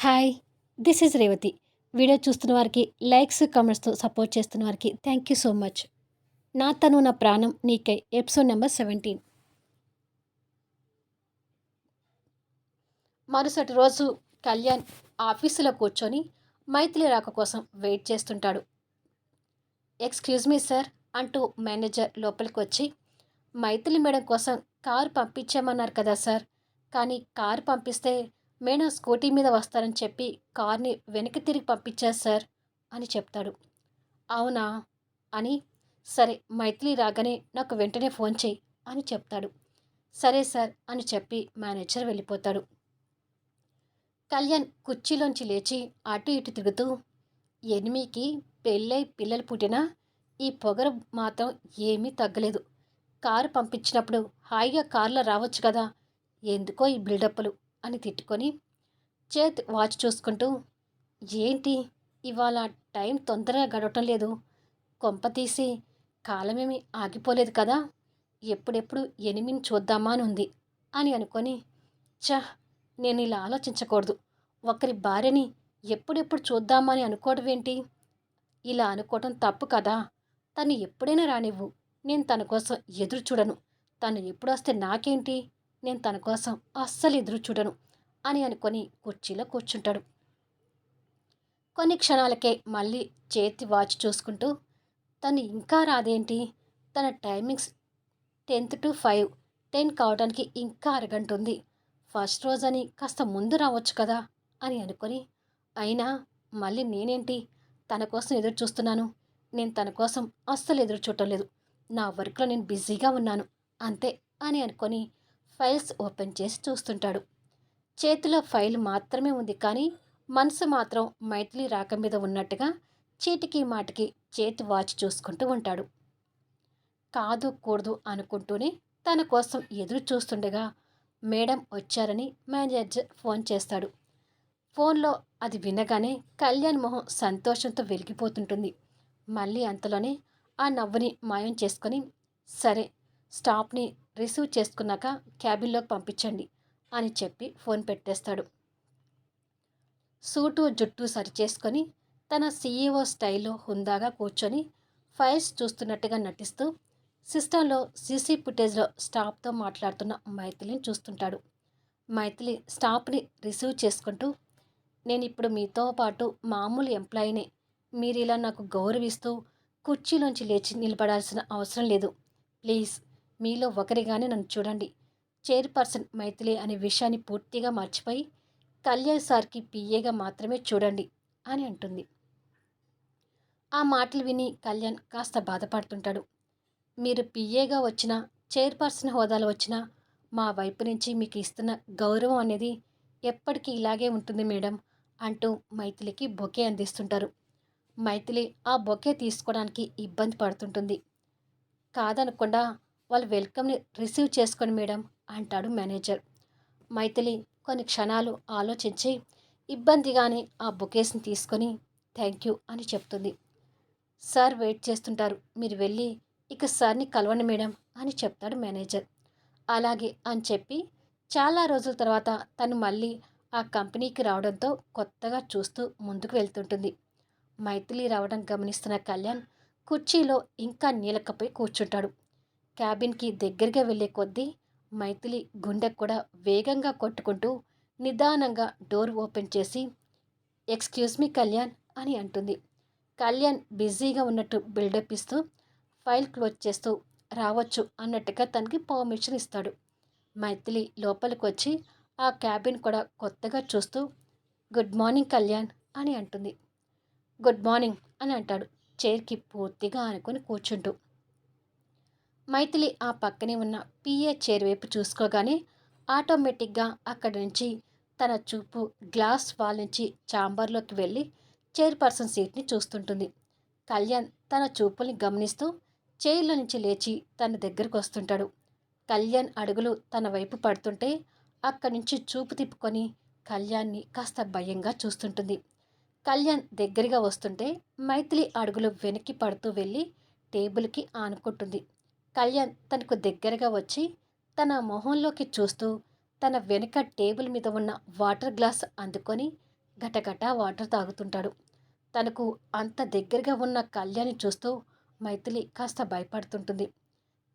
Hi! This is Revathi. Video చూస్తున్న వారికి likes, కామెంట్స్‌తో support చేస్తున్న వారికి థ్యాంక్ యూ సో మచ్. 'నా తను నా ప్రాణం నీకై' ఎపిసోడ్ నంబర్ 17. మరుసటి రోజు కళ్యాణ్ ఆఫీసులో కూర్చొని మైథిలి రాక కోసం వెయిట్ చేస్తుంటాడు. ఎక్స్‌క్యూజ్ మీ సార్ అంటూ మేనేజర్ లోపలికొచ్చి, మైథిలి మేడం కోసం కారు పంపించామన్నారు కదా సార్! కానీ కారు పంపిస్తే మేడం స్కూటీ మీద వస్తారని చెప్పి కార్‌ని వెనక్కి తిరిగి పంపించారు సార్ అని చెప్తాడు. అవునా? అని, సరే మైథిలి రాగానే నాకు వెంటనే ఫోన్ చెయ్యి అని చెప్తాడు. సరే సార్ అని చెప్పి మేనేజర్ వెళ్ళిపోతాడు. కళ్యాణ్ కుర్చీలోంచి లేచి అటు ఇటు తిరుగుతూ, ఎనిమికి పెళ్ళై పిల్లలు పుట్టినా ఈ పొగరు మాత్రం ఏమీ తగ్గలేదు. కారు పంపించినప్పుడు హాయిగా కారులో రావచ్చు కదా, ఎందుకో ఈ బిల్డప్పులు అని తిట్టుకొని చేతి వాచ్ చూసుకుంటూ, ఏంటి ఇవాళ టైం తొందరగా గడవటం లేదు, కొంపతీసి కాలమేమి ఆగిపోలేదు కదా, ఎప్పుడెప్పుడు ఎనిమిని చూద్దామా అని ఉంది అని అనుకొని, ఛ, నేను ఇలా ఆలోచించకూడదు, ఒకరి భార్యని ఎప్పుడెప్పుడు చూద్దామని అనుకోవడం ఏంటి, ఇలా అనుకోవటం తప్పు కదా, తను ఎప్పుడైనా రానివ్వు, నేను తన కోసం ఎదురు చూడను, తను ఎప్పుడొస్తే నాకేంటి, నేను తన కోసం అస్సలు ఎదురు చూడను అని అనుకొని కుర్చీలో కూర్చుంటాడు. కొన్ని క్షణాలకే మళ్ళీ చేతి వాచ్ చూసుకుంటూ, తను ఇంకా రాదేంటి, తన టైమింగ్స్ 10 to 5, 10 కావడానికి ఇంకా అరగంట ఉంది, ఫస్ట్ రోజని కాస్త ముందు రావచ్చు కదా అని అనుకొని, అయినా మళ్ళీ నేనేంటి తన కోసం ఎదురు చూస్తున్నాను, నేను తన కోసం అస్సలు ఎదురు చూడటం లేదు, నా వర్క్లో నేను బిజీగా ఉన్నాను అంతే అని అనుకొని ఫైల్స్ ఓపెన్ చేసి చూస్తుంటాడు. చేతిలో ఫైల్ మాత్రమే ఉంది కానీ మనసు మాత్రం మైథిలి రాక మీద ఉన్నట్టుగా చీటికి మాటికి చేతి వాచ్ చూసుకుంటూ ఉంటాడు. కాదు కూడదు అనుకుంటూనే తన కోసం ఎదురు చూస్తుండగా మేడం వచ్చారని మేనేజర్ ఫోన్ చేస్తాడు. ఫోన్లో అది వినగానే కళ్యాణ్ మొహం సంతోషంతో వెలిగిపోతుంటుంది. మళ్ళీ అంతలోనే ఆ నవ్వుని మాయం చేసుకొని, సరే స్టాఫ్ని రిసీవ్ చేసుకున్నాక క్యాబిన్లోకి పంపించండి అని చెప్పి ఫోన్ పెట్టేస్తాడు. సూటు జుట్టు సరిచేసుకొని తన సీఈఓ స్టైల్లో హుందాగా కూర్చొని ఫైల్స్ చూస్తున్నట్టుగా నటిస్తూ సిస్టంలో సీసీ ఫుటేజ్లో స్టాఫ్తో మాట్లాడుతున్న మైథిలిని చూస్తుంటాడు. మైథిలి స్టాఫ్ని రిసీవ్ చేసుకుంటూ, నేను ఇప్పుడు మీతో పాటు మామూలు ఎంప్లాయీనే, మీరు ఇలా నాకు గౌరవిస్తూ కుర్చీలోంచి లేచి నిలబడాల్సిన అవసరం లేదు, ప్లీజ్ మీలో ఒకరిగానే నన్ను చూడండి, చైర్పర్సన్ మైథిలి అనే విషయాన్ని పూర్తిగా మర్చిపోయి కళ్యాణ్ సార్కి పిఏగా మాత్రమే చూడండి అని అంటుంది. ఆ మాటలు విని కళ్యాణ్ కాస్త బాధపడుతుంటాడు. మీరు పిఏగా వచ్చినా, చైర్పర్సన్ హోదాలో వచ్చినా మా వైపు నుంచి మీకు ఇస్తున్న గౌరవం అనేది ఎప్పటికీ ఇలాగే ఉంటుంది మేడం అంటూ మైథిలికి బొకే అందిస్తుంటారు. మైథిలి ఆ బొకే తీసుకోవడానికి ఇబ్బంది పడుతుంటుంది. కాదనకుండా వాళ్ళు వెల్కమ్ని రిసీవ్ చేసుకోండి మేడం అంటాడు మేనేజర్. మైథిలి కొన్ని క్షణాలు ఆలోచించి ఇబ్బందిగానే ఆ బొకేస్ని తీసుకొని థ్యాంక్ యూ అని చెప్తుంది. సార్ వెయిట్ చేస్తుంటారు, మీరు వెళ్ళి ఇక సార్ని కలవండి మేడం అని చెప్తాడు మేనేజర్. అలాగే అని చెప్పి చాలా రోజుల తర్వాత తను మళ్ళీ ఆ కంపెనీకి రావడంతో కొత్తగా చూస్తూ ముందుకు వెళ్తుంటుంది. మైథిలి రావడం గమనిస్తున్న కళ్యాణ్ కుర్చీలో ఇంకా నీలకపోయి కూర్చుంటాడు. క్యాబిన్కి దగ్గరగా వెళ్ళే కొద్దీ మైథిలి గుండె కూడా వేగంగా కొట్టుకుంటూ నిదానంగా డోర్ ఓపెన్ చేసి, ఎక్స్క్యూజ్ మీ కళ్యాణ్ అని అంటుంది. కళ్యాణ్ బిజీగా ఉన్నట్టు బిల్డప్ ఇస్తూ ఫైల్ క్లోజ్ చేస్తూ రావచ్చు అన్నట్టుగా తనకి పర్మిషన్ ఇస్తాడు. మైథిలి లోపలికి వచ్చి ఆ క్యాబిన్ కూడా కొత్తగా చూస్తూ, గుడ్ మార్నింగ్ కళ్యాణ్ అని అంటుంది. గుడ్ మార్నింగ్ అని అంటాడు చైర్కి పూర్తిగా అనుకొని కూర్చుంటూ. మైథిలి ఆ పక్కనే ఉన్న పిఏ చైర్ వైపు చూసుకోగానే ఆటోమేటిక్గా అక్కడి నుంచి తన చూపు గ్లాస్ వాల్ నుంచి ఛాంబర్లోకి వెళ్ళి చైర్పర్సన్ సీట్ని చూస్తుంటుంది. కళ్యాణ్ తన చూపుల్ని గమనిస్తూ చైర్లో నుంచి లేచి తన దగ్గరకు వస్తుంటాడు. కళ్యాణ్ అడుగులు తన వైపు పడుతుంటే అక్కడి నుంచి చూపు తిప్పుకొని కళ్యాణ్ని కాస్త భయంగా చూస్తుంటుంది. కళ్యాణ్ దగ్గరగా వస్తుంటే మైథిలి అడుగులు వెనక్కి పడుతూ వెళ్ళి టేబుల్కి ఆనుకుంటుంది. కళ్యాణ్ తనకు దగ్గరగా వచ్చి తన మొహంలోకి చూస్తూ తన వెనుక టేబుల్ మీద ఉన్న వాటర్ గ్లాస్ అందుకొని గటగట వాటర్ తాగుతుంటాడు. తనకు అంత దగ్గరగా ఉన్న కళ్యాణ్‌ని చూస్తూ మైథిలి కాస్త భయపడుతుంటుంది.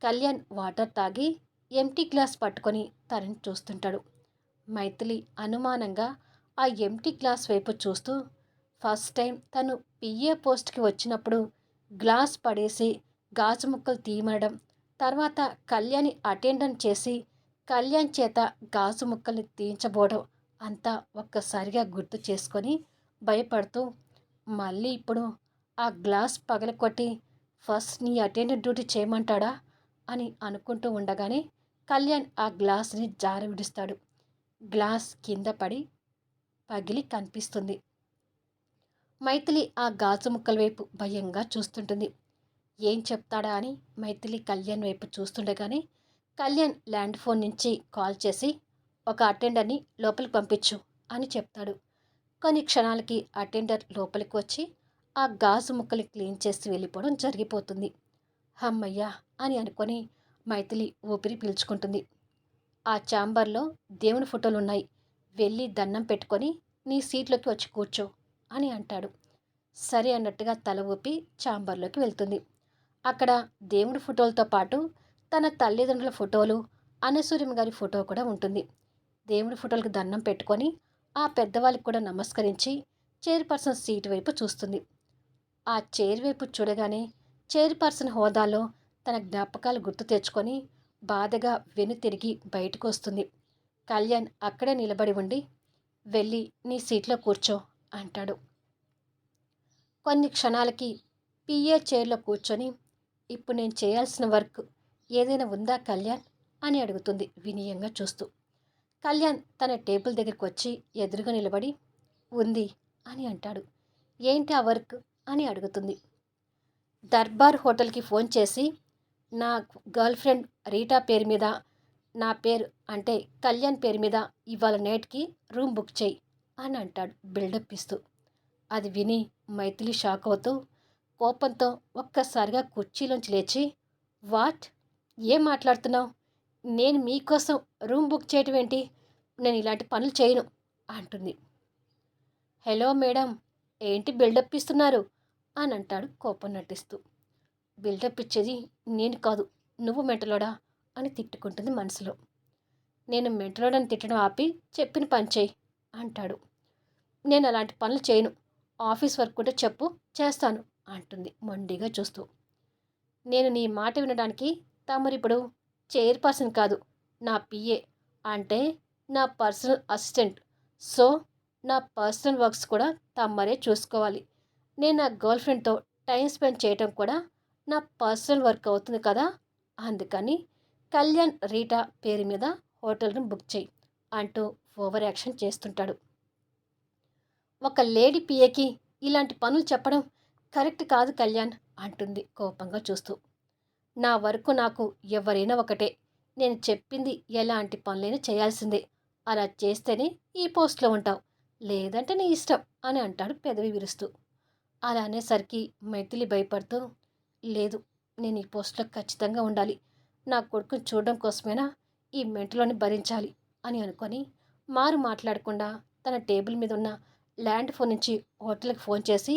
కళ్యాణ్ వాటర్ తాగి ఎంప్టీ గ్లాస్ పట్టుకొని తనని చూస్తుంటాడు. మైథిలి అనుమానంగా ఆ ఎంప్టీ గ్లాస్ వైపు చూస్తూ ఫస్ట్ టైం తను పిఏ పోస్ట్‌కి వచ్చినప్పుడు గ్లాస్ పడేసి గాజు ముక్కలు తీయమనడం, తర్వాత కళ్యాణ్‌ని అటెండెంట్ చేసి కళ్యాణ్ చేత గాజు ముక్కల్ని తీయించబోవడం అంతా ఒక్కసారిగా గుర్తు చేసుకొని భయపడుతూ మళ్ళీ ఇప్పుడు ఆ గ్లాస్ పగలకొట్టి ఫస్ట్ నీ అటెండెంట్ డ్యూటీ చేయమంటాడా అని అనుకుంటూ ఉండగానే కళ్యాణ్ ఆ గ్లాస్ని జార విడుస్తాడు. గ్లాస్ కింద పడి పగిలి కనిపిస్తుంది. మైథిలి ఆ గాజు ముక్కల వైపు భయంగా చూస్తుంటుంది. ఏం చెప్తాడా అని మైథిలి కళ్యాణ్ వైపు చూస్తుండగానే కళ్యాణ్ ల్యాండ్ ఫోన్ నుంచి కాల్ చేసి ఒక అటెండర్ని లోపలికి పంపించు అని చెప్తాడు. కొన్ని క్షణాలకి అటెండర్ లోపలికి వచ్చి ఆ గాజు ముక్కలు క్లీన్ చేసి వెళ్ళిపోవడం జరిగిపోతుంది. హమ్మయ్యా అని అనుకొని మైథిలి ఊపిరి పీల్చుకుంటుంది. ఆ ఛాంబర్లో దేవుని ఫోటోలు ఉన్నాయి, వెళ్ళి దండం పెట్టుకొని నీ సీట్లోకి వచ్చి కూర్చో అని అంటాడు. సరే అన్నట్టుగా తల ఊపి ఛాంబర్లోకి వెళ్తుంది. అక్కడ దేవుడి ఫోటోలతో పాటు తన తల్లిదండ్రుల ఫోటోలు, అనసూయమ్మ గారి ఫోటో కూడా ఉంటుంది. దేవుడి ఫోటోలకు దండం పెట్టుకొని ఆ పెద్దవాళ్ళకి కూడా నమస్కరించి చైర్పర్సన్ సీటు వైపు చూస్తుంది. ఆ చైర్ వైపు చూడగానే చైర్పర్సన్ హోదాలో తన జ్ఞాపకాలు గుర్తు తెచ్చుకొని బాధగా వెనుతిరిగి బయటకు వస్తుంది. కళ్యాణ్ అక్కడే నిలబడి ఉండి వెళ్ళి నీ సీట్లో కూర్చో అంటాడు. కొన్ని క్షణాలకి పిఏ చైర్లో కూర్చొని ఇప్పుడు నేను చేయాల్సిన వర్క్ ఏదైనా ఉందా కళ్యాణ్ అని అడుగుతుంది వినయంగా చూస్తూ. కళ్యాణ్ తన టేబుల్ దగ్గరికి వచ్చి ఎదురుగా నిలబడి ఉంది అని అంటాడు. ఏంటి ఆ వర్క్ అని అడుగుతుంది. దర్బార్ హోటల్కి ఫోన్ చేసి నా గర్ల్ ఫ్రెండ్ రీటా పేరు మీద నా పేరు అంటే కళ్యాణ్ పేరు మీద ఇవాళ నైట్కి రూమ్ బుక్ చేయి అని అంటాడు బిల్డప్ ఇస్తూ. అది విని మైథిలి షాక్ అవుతూ కోపంతో ఒక్కసారిగా కుర్చీలోంచి లేచి వాట్, ఏం మాట్లాడుతున్నావు, నేను మీకోసం రూమ్ బుక్ చేయటం ఏంటి, నేను ఇలాంటి పనులు చేయను అంటుంది. హలో మేడం, ఏంటి బిల్డప్ ఇస్తున్నారు అని అంటాడు కోపం నటిస్తూ. బిల్డప్ ఇచ్చేది నేను కాదు, నువ్వు మెంటలోడా అని తిట్టుకుంటుంది మనసులో. నేను మెంటలోడని తిట్టడం ఆపి చెప్పిన పని చేయి అంటాడు. నేను అలాంటి పనులు చేయను, ఆఫీస్ వర్క్ ఉంటే చెప్పు చేస్తాను అంటుంది మొండిగా చూస్తూ. నేను నీ మాట వినడానికి తమరిప్పుడు చైర్పర్సన్ కాదు, నా పిఏ అంటే నా పర్సనల్ అసిస్టెంట్. సో నా పర్సనల్ వర్క్స్ కూడా తమ్మరే చూసుకోవాలి. నేను నా గర్ల్ ఫ్రెండ్తో టైం స్పెండ్ చేయటం కూడా నా పర్సనల్ వర్క్ అవుతుంది కదా, అందుకని కళ్యాణ్ రీటా పేరు మీద హోటల్ను బుక్ చేయి అంటూ ఓవర్ యాక్షన్ చేస్తుంటాడు. ఒక లేడీ పిఏకి ఇలాంటి పనులు చెప్పడం కరెక్ట్ కాదు కళ్యాణ్ అంటుంది కోపంగా చూస్తూ. నా వరకు నాకు ఎవరైనా ఒకటే, నేను చెప్పింది ఎలాంటి పనులైనా చేయాల్సిందే, అలా చేస్తేనే ఈ పోస్ట్లో ఉంటావు, లేదంటే నీ ఇష్టం అని అంటాడు పెదవి విరుస్తూ. అలా అనేసరికి మైథిలి భయపడుతూ లేదు, నేను ఈ పోస్ట్లో ఖచ్చితంగా ఉండాలి, నా కొడుకుని చూడడం కోసమైనా ఈ మెంటలోని భరించాలి అని అనుకొని మారు మాట్లాడకుండా తన టేబుల్ మీద ఉన్న ల్యాండ్ ఫోన్ నుంచి హోటల్కి ఫోన్ చేసి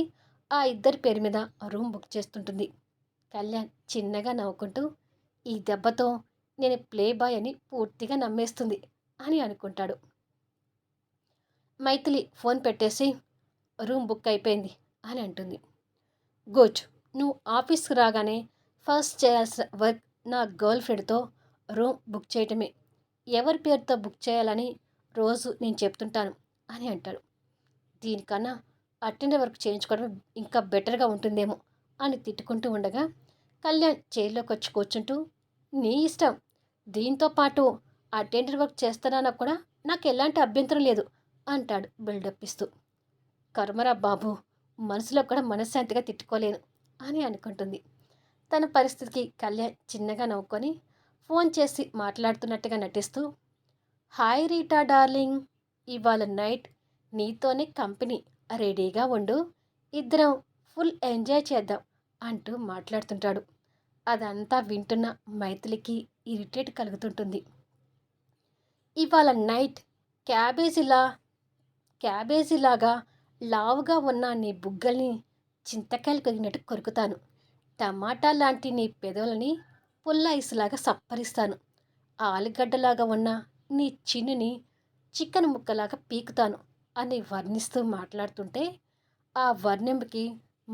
ఆ ఇద్దరి పేరు మీద రూమ్ బుక్ చేస్తుంటుంది. కళ్యాణ్ చిన్నగా నవ్వుకుంటూ ఈ దెబ్బతో నేను ప్లే బాయ్ అని పూర్తిగా నమ్మేస్తుంది అని అనుకుంటాడు. మైథిలి ఫోన్ పెట్టేసి రూమ్ బుక్ అయిపోయింది అని అంటుంది. గుడ్, నువ్వు ఆఫీస్కి రాగానే ఫస్ట్ చేయాల్సిన వర్క్ నా గర్ల్ ఫ్రెండ్తో రూమ్ బుక్ చేయటమే, ఎవరి పేరుతో బుక్ చేయాలని రోజు నేను చెప్తుంటాను అని అంటాడు. దీనికన్నా అటెండర్ వర్క్ చేయించుకోవడం ఇంకా బెటర్గా ఉంటుందేమో అని తిట్టుకుంటూ ఉండగా కళ్యాణ్ చైర్లోకి వచ్చి కూర్చుంటూ నీ ఇష్టం, దీంతో పాటు అటెండర్ వర్క్ చేస్తానన్నా కూడా నాకు ఎలాంటి అభ్యంతరం లేదు అంటాడు బిల్డప్ ఇస్తూ. కర్మరా బాబు, మనసులో కూడా మనశ్శాంతిగా తిట్టుకోలేను అని అనుకుంటుంది. తన పరిస్థితికి కళ్యాణ్ చిన్నగా నవ్వుకొని ఫోన్ చేసి మాట్లాడుతున్నట్టుగా నటిస్తూ హాయ్ రీటా డార్లింగ్, ఇవాళ నైట్ నీతోనే కంపెనీ, రెడీగా ఉండు, ఇద్దరం ఫుల్ ఎంజాయ్ చేద్దాం అంటూ మాట్లాడుతుంటాడు. అదంతా వింటున్న మైథిలికి ఇరిటేట్ కలుగుతుంటుంది. ఇవాళ నైట్ క్యాబేజీలా క్యాబేజీలాగా లావుగా ఉన్న నీ బుగ్గల్ని చింతకాయలు కొరికినట్టు కొరుకుతాను. టమాటా లాంటి నీ పెదవులని పుల్ల ఐసులాగా సప్పరిస్తాను. ఆలుగడ్డలాగా ఉన్న నీ చిన్నుని చికెన్ ముక్కలాగా పీకుతాను అని వర్ణిస్తూ మాట్లాడుతుంటే ఆ వర్ణింపుకి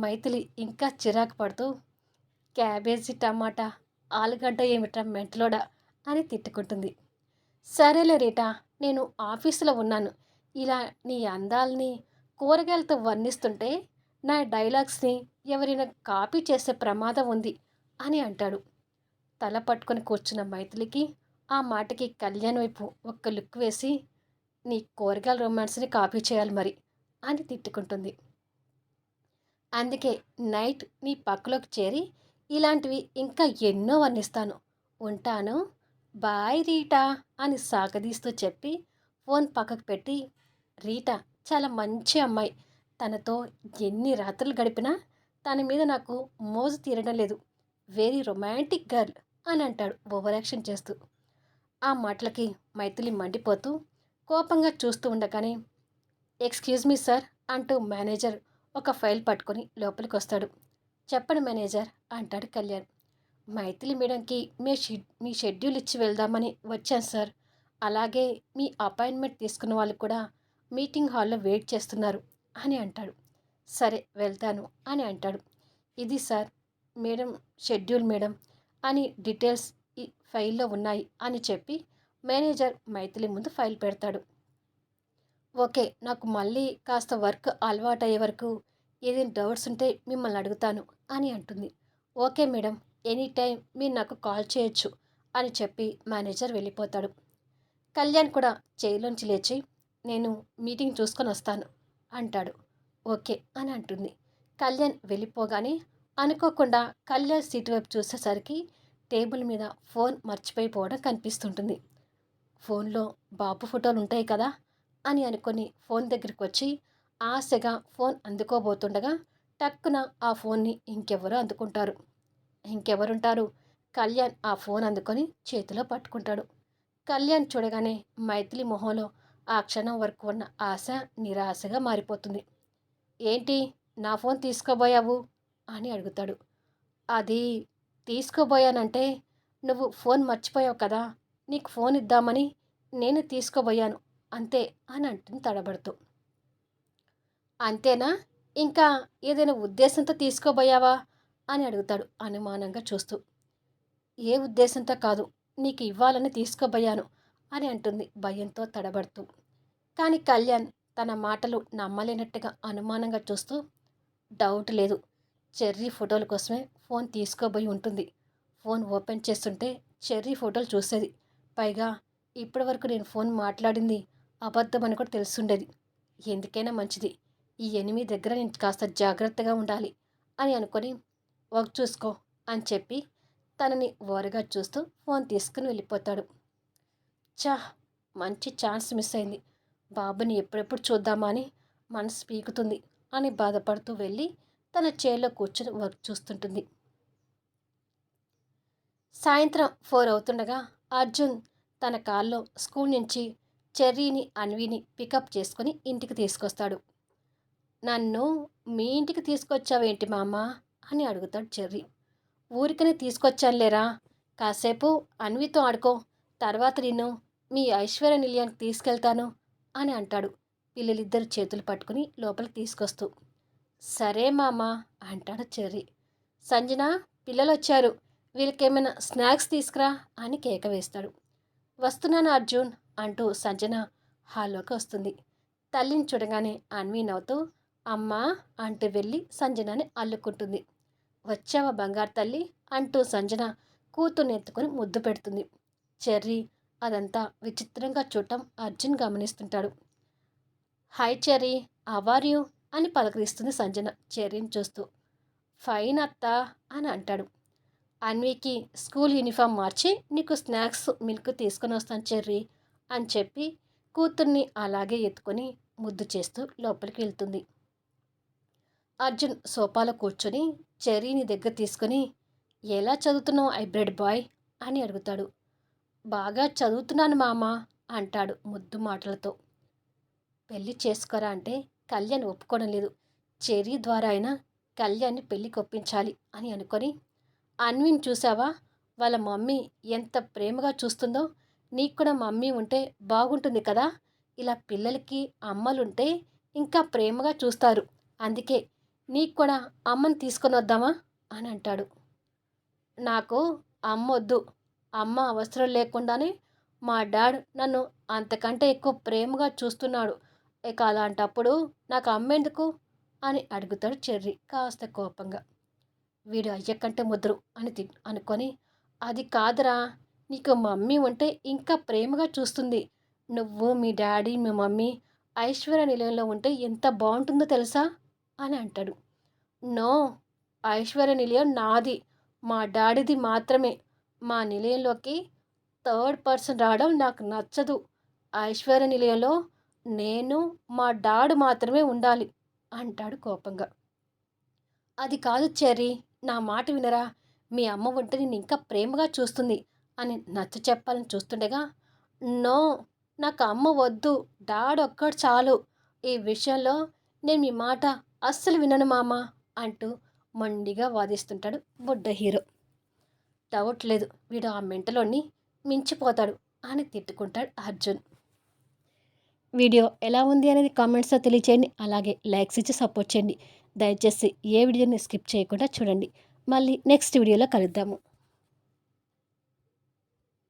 మైథిలి ఇంకా చిరాకు పడుతూ క్యాబేజీ టమాటా ఆలుగడ్డ ఏమిట్రా మెంటలోడా అని తిట్టుకుంటుంది. సరేలే రీటా, నేను ఆఫీసులో ఉన్నాను. ఇలా నీ అందాల్ని కూరగాయలతో వర్ణిస్తుంటే నా డైలాగ్స్ని ఎవరైనా కాపీ చేసే ప్రమాదం ఉంది అని అంటాడు. తల పట్టుకొని కూర్చున్న మైథిలికి ఆ మాటకి కళ్యాణ్ వైపు ఒక్క లుక్ వేసి నీ కూరగాయల రొమాన్స్ని కాపీ చేయాలి మరి అని తిట్టుకుంటుంది. అందుకే నైట్ నీ పక్కలోకి చేరి ఇలాంటివి ఇంకా ఎన్నో వర్ణిస్తాను. ఉంటాను. బాయ్ రీటా అని సాగదీస్తూ చెప్పి ఫోన్ పక్కకు పెట్టి, రీటా చాలా మంచి అమ్మాయి. తనతో ఎన్ని రాత్రులు గడిపినా తన మీద నాకు మోజు తీరడం లేదు. వెరీ రొమాంటిక్ గర్ల్ అని అంటాడు ఓవర్ యాక్షన్ చేస్తూ. ఆ మాటలకి మైథిలి మండిపోతూ కోపంగా చూస్తూ ఉండగానే, ఎక్స్క్యూజ్ మీ సార్ అంటూ మేనేజర్ ఒక ఫైల్ పట్టుకొని లోపలికి వస్తాడు. చెప్పండి మేనేజర్ అంటాడు కళ్యాణ్. మైథిలి మేడంకి మీ షెడ్యూల్ ఇచ్చి వెళ్దామని వచ్చాను సార్. అలాగే మీ అపాయింట్మెంట్ తీసుకున్న వాళ్ళు కూడా మీటింగ్ హాల్లో వెయిట్ చేస్తున్నారు అని అంటాడు. సరే వెళ్తాను అని అంటాడు. ఇది సార్ మేడం షెడ్యూల్ మేడం అని డీటెయిల్స్ ఈ ఫైల్లో ఉన్నాయి అని చెప్పి మేనేజర్ మైథిలి ముందు ఫైల్ పెడతాడు. ఓకే, నాకు మళ్ళీ కాస్త వర్క్ అలవాటయ్యే వరకు ఏదైనా డౌట్స్ ఉంటే మిమ్మల్ని అడుగుతాను అని అంటుంది. ఓకే మేడం, ఎనీ టైం మీరు నాకు కాల్ చేయొచ్చు అని చెప్పి మేనేజర్ వెళ్ళిపోతాడు. కళ్యాణ్ కూడా చైర్లోంచి లేచి నేను మీటింగ్ చూసుకొని వస్తాను అంటాడు. ఓకే అని అంటుంది. కళ్యాణ్ వెళ్ళిపోగానే అనుకోకుండా కళ్యాణ్ సీటు వైపు చూసేసరికి టేబుల్ మీద ఫోన్ మర్చిపోయిపోవడం కనిపిస్తుంటుంది. ఫోన్లో బాబు ఫోటోలు ఉంటాయి కదా అని అనుకొని ఫోన్ దగ్గరికి వచ్చి ఆశగా ఫోన్ అందుకోబోతుండగా టక్కున ఆ ఫోన్ని ఇంకెవరో అందుకుంటారు. ఇంకెవరుంటారు? కళ్యాణ్ ఆ ఫోన్ అందుకొని చేతిలో పట్టుకుంటాడు. కళ్యాణ్ చూడగానే మైథిలి మొహంలో ఆ క్షణం వరకు ఉన్న ఆశ నిరాశగా మారిపోతుంది. ఏంటి, నా ఫోన్ తీసుకోబోయావు అని అడుగుతాడు. అది తీసుకోబోయానంటే నువ్వు ఫోన్ మర్చిపోయావు కదా, నీకు ఫోన్ ఇద్దామని నేను తీసుకోబోయాను అంతే అని అంటుంది తడబడుతూ. అంతేనా, ఇంకా ఏదైనా ఉద్దేశంతో తీసుకోబోయావా అని అడుగుతాడు అనుమానంగా చూస్తూ. ఏ ఉద్దేశంతో కాదు, నీకు ఇవ్వాలని తీసుకోబోయాను అని అంటుంది భయంతో తడబడుతూ. కానీ కళ్యాణ్ తన మాటలు నమ్మలేనట్టుగా అనుమానంగా చూస్తూ, డౌట్ లేదు, చెర్రీ ఫోటోల కోసమే ఫోన్ తీసుకోబోయి ఉంటుంది. ఫోన్ ఓపెన్ చేస్తుంటే చెర్రీ ఫోటోలు చూసేది. పైగా ఇప్పటి వరకు నేను ఫోన్ మాట్లాడింది అబద్ధమని కూడా తెలుసుండేది. ఎందుకైనా మంచిది, ఈ ఎనిమి దగ్గర నేను కాస్త జాగ్రత్తగా ఉండాలి అని అనుకొని వర్క్ చూసుకో అని చెప్పి తనని ఓరగా చూస్తూ ఫోన్ తీసుకుని వెళ్ళిపోతాడు. చా, మంచి ఛాన్స్ మిస్ అయింది. బాబుని ఎప్పుడెప్పుడు చూద్దామా అని మనసు పీకుతుంది అని బాధపడుతూ వెళ్ళి తన చైర్లో కూర్చొని వర్క్ చూస్తుంటుంది. సాయంత్రం 4 అవుతుండగా అర్జున్ తన కార్లో స్కూల్ నుంచి చెర్రీని అన్విని పికప్ చేసుకొని ఇంటికి తీసుకొస్తాడు. నన్ను మీ ఇంటికి తీసుకొచ్చావేంటి మామ అని అడుగుతాడు చెర్రీ. ఊరికనే తీసుకొచ్చానులేరా, కాసేపు అన్వితో ఆడుకో, తర్వాత నిన్ను మీ ఐశ్వర్య నిలయానికి తీసుకెళ్తాను అని అంటాడు పిల్లలిద్దరు చేతులు పట్టుకుని లోపలికి తీసుకొస్తూ. సరే మామ అంటాడు చెర్రీ. సంజన, పిల్లలు వచ్చారు, వీళ్ళకేమైనా స్నాక్స్ తీసుకురా అని కేక వేస్తాడు. వస్తున్నాను అర్జున్ అంటూ సంజన హాల్లోకి వస్తుంది. తల్లిని చూడగానే అన్వి నవ్వుతూ అమ్మా అంటూ వెళ్ళి సంజనని అల్లుకుంటుంది. వచ్చావా బంగారు తల్లి అంటూ సంజన కూతుర్ని ఎత్తుకొని ముద్దు పెడుతుంది. చెర్రీ అదంతా విచిత్రంగా చూడటం అర్జున్ గమనిస్తుంటాడు. హాయ్ చెర్రీ, ఆర్ యూ అని పలకరిస్తుంది సంజన చెర్రీని చూస్తూ. ఫైన్ అత్త అని అంటాడు. అన్వికి స్కూల్ యూనిఫామ్ మార్చి నీకు స్నాక్స్ మిల్క్ తీసుకొని వస్తాను చెర్రీ అని చెప్పి కూతుర్ని అలాగే ఎత్తుకొని ముద్దు చేస్తూ లోపలికి వెళ్తుంది. అర్జున్ సోఫాలో కూర్చొని చెర్రీని దగ్గర తీసుకొని ఎలా చదువుతున్నావు హైబ్రిడ్ బాయ్ అని అడుగుతాడు. బాగా చదువుతున్నాను మామ అంటాడు ముద్దు మాటలతో. పెళ్లి చేసుకోరా అంటే కళ్యాణ్ ఒప్పుకోవడం లేదు. చెర్రీ ద్వారా అయినా కళ్యాణ్‌ని పెళ్ళికి ఒప్పించాలి అని అనుకొని, అన్విని చూసావా? వాళ్ళ మమ్మీ ఎంత ప్రేమగా చూస్తుందో. నీకు కూడా మమ్మీ ఉంటే బాగుంటుంది కదా! ఇలా పిల్లలకి అమ్మలుంటే ఇంకా ప్రేమగా చూస్తారు. అందుకే నీకు కూడా అమ్మని తీసుకొనొద్దామా? అని అంటాడు. నాకు అమ్మొద్దు. అమ్మ అవసరం లేకుండానే మా డాడ్ నన్ను అంతకంటే ఎక్కువ ప్రేమగా చూస్తున్నాడు. ఇక అలాంటప్పుడు నాకు అమ్మెందుకు? అని అడుగుతాడు చెర్రీ కాస్త కోపంగా. వీడు అయ్య కంటే ముదురు అని అనుకొని, అది కాదురా! నీకు మమ్మీ ఉంటే ఇంకా ప్రేమగా చూస్తుంది. నువ్వు, మీ డాడీ, మీ మమ్మీ ఐశ్వర్య నిలయంలో ఉంటే ఎంత బావుంటుందో తెలుసా? అని అంటాడు. నో! ఐశ్వర్య నిలయం నాది. మా డాడీది మాత్రమే. మా నిలయంలోకి థర్డ్ పర్సన్ రావడం నాకు నచ్చదు. ఐశ్వర్య నిలయంలో నేను, మా డాడ్ మాత్రమే ఉండాలి అంటాడు కోపంగా. అది కాదు చెర్రీ, నా మాట వినరా? మీ అమ్మ ఉంటే నిన్నింకా ప్రేమగా చూస్తుంది అని నచ్చచెప్పాలని చూస్తుండగా, నో! నాకు అమ్మ వద్దు. డాడ్ ఒక్కడు చాలు. ఈ విషయంలో నేను మీ మాట అస్సలు వినను మామ అంటూ మొండిగా వాదిస్తుంటాడు బుడ్డ హీరో. డౌట్ లేదు, వీడు ఆ మెంటలోని మించిపోతాడు అని తిట్టుకుంటాడు అర్జున్. వీడియో ఎలా ఉంది అనేది కామెంట్స్లో తెలియచేయండి. అలాగే లైక్స్ ఇచ్చి సపోర్ట్ చేయండి. దయచేసి ఏ వీడియోని స్కిప్ చేయకుండా చూడండి. మళ్ళీ నెక్స్ట్ వీడియోలో కలుద్దాము.